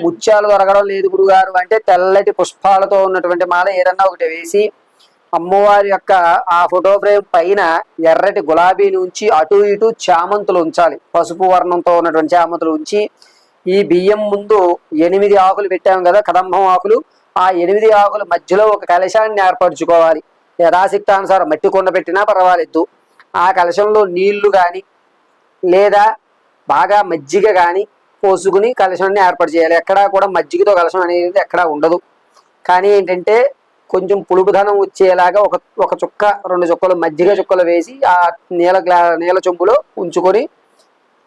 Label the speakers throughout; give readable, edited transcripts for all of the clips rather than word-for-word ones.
Speaker 1: ముత్యాలు దొరకడం లేదు గురుగారు అంటే తెల్లటి పుష్పాలతో ఉన్నటువంటి మాల ఏదన్నా ఒకటి వేసి అమ్మవారి యొక్క ఆ ఫోటో ఫ్రేమ్ పైన ఎర్రటి గులాబీని ఉంచి అటు ఇటు చామంతులు ఉంచాలి. పసుపు వర్ణంతో ఉన్నటువంటి చామంతులు ఉంచి ఈ బియ్యం ముందు 8 ఆకులు పెట్టాము కదా, కదంబం ఆకులు. ఆ 8 ఆకుల మధ్యలో ఒక కలశాన్ని ఏర్పరచుకోవాలి. యథాశక్తానుసారం మట్టి కొండ పెట్టినా పర్వాలేదు. ఆ కలశంలో నీళ్లు కానీ లేదా బాగా మజ్జిగ కానీ పోసుకుని కలశాన్ని ఏర్పాటు చేయాలి. ఎక్కడా కూడా మజ్జిగతో కలశం అనేది ఎక్కడా ఉండదు. కానీ ఏంటంటే కొంచెం పులుపుదనం వచ్చేలాగా ఒక చుక్క 2 చుక్కలు మజ్జిగ చుక్కలు వేసి ఆ నీల చెంబులో ఉంచుకొని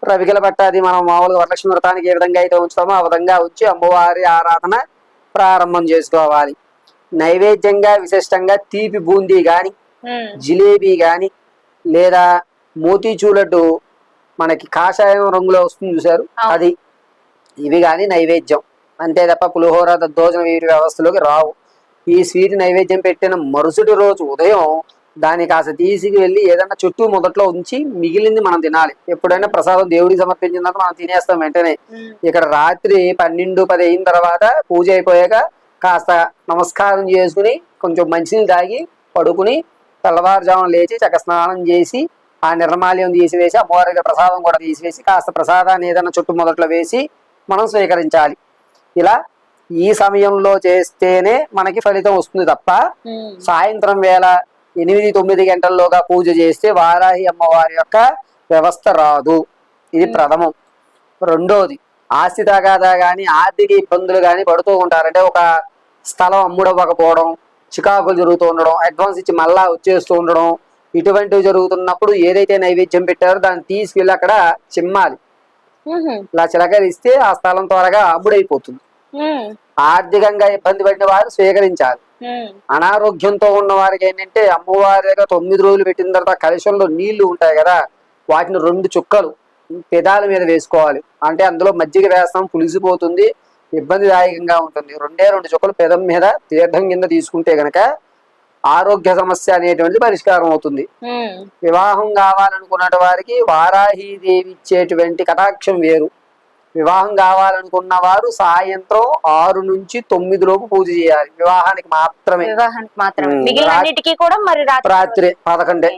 Speaker 1: రవికల పట్టాది మనం మామూలుగా వరలక్ష్మి వ్రతానికి ఏ విధంగా అయితే ఉంచుతామో ఆ విధంగా ఉంచి అమ్మవారి ఆరాధన ప్రారంభం చేసుకోవాలి. నైవేద్యంగా విశిష్టంగా తీపి బూందీ గాని జిలేబీ గాని లేదా మోతీచూర్ లడ్డు మనకి కాషాయం రంగులో వస్తుంది చూసారు, అది ఇవి గాని నైవేద్యం అంతే తప్ప పులిహోర దద్దోజనం వీటి వ్యవస్థలోకి రావు. ఈ స్వీట్ నైవేద్యం పెట్టిన మరుసటి రోజు ఉదయం దాన్ని కాస్త తీసుకువెళ్ళి ఏదన్నా చుట్టూ మొదట్లో ఉంచి మిగిలింది మనం తినాలి. ఎప్పుడైనా ప్రసాదం దేవుడికి సమర్పించిన తర్వాత మనం తినేస్తాం వెంటనే. ఇక్కడ రాత్రి 12-10 అయిన తర్వాత పూజ అయిపోయాక కాస్త నమస్కారం చేసుకుని కొంచెం మంచినీళ్ళు తాగి పడుకుని తెల్లవారుజామున లేచి చక్క స్నానం చేసి ఆ నిర్మాల్యం తీసివేసి అమ్మవారి ప్రసాదం కూడా తీసివేసి కాస్త ప్రసాదాన్ని ఏదైనా చుట్టు మొదట్లో వేసి మనం స్వీకరించాలి. ఇలా ఈ సమయంలో చేస్తేనే మనకి ఫలితం వస్తుంది తప్ప సాయంత్రం వేళ 8-9 గంటల్లోగా పూజ చేస్తే వారాహి అమ్మవారి యొక్క వ్యవస్థ రాదు. ఇది ప్రథమం. రెండోది, ఆస్తి తగాదా కానీ ఆర్థిక ఇబ్బందులు కానీ పడుతూ ఉంటారంటే ఒక స్థలం అమ్ముడవ్వకపోవడం, చికాకులు జరుగుతూ ఉండడం, అడ్వాన్స్ ఇచ్చి మళ్ళా వచ్చేస్తూ ఉండడం, ఇటువంటివి జరుగుతున్నప్పుడు ఏదైతే నైవేద్యం పెట్టారో దాన్ని తీసుకెళ్ళి అక్కడ చిమ్మాలి. ఇలా చిలకరిస్తే ఆ స్థలం త్వరగా అమ్ముడైపోతుంది. ఆర్థికంగా ఇబ్బంది పడిన వారు స్వీకరించాలి. అనారోగ్యంతో ఉన్న వారికి ఏంటంటే అమ్మవారి దగ్గర 9 రోజులు పెట్టిన తర్వాత కలశంలో నీళ్లు ఉంటాయి కదా, వాటిని 2 చుక్కలు పెదాల మీద వేసుకోవాలి. అంటే అందులో మజ్జిగ వేస్తాం, పులిసిపోతుంది, ఇబ్బందిదాయకంగా ఉంటుంది. 2 చుక్కలు పెదం మీద తీర్థం కింద తీసుకుంటే గనక ఆరోగ్య సమస్య అనేటువంటిది పరిష్కారం అవుతుంది. వివాహం కావాలనుకున్న వారికి వారాహీదేవి ఇచ్చేటువంటి కటాక్షం వేరు. వివాహం కావాలనుకున్న వారు సాయంత్రం 6 నుంచి 9 లోపు పూజ చేయాలి. వివాహానికి మాత్రమే.
Speaker 2: రాత్రి 11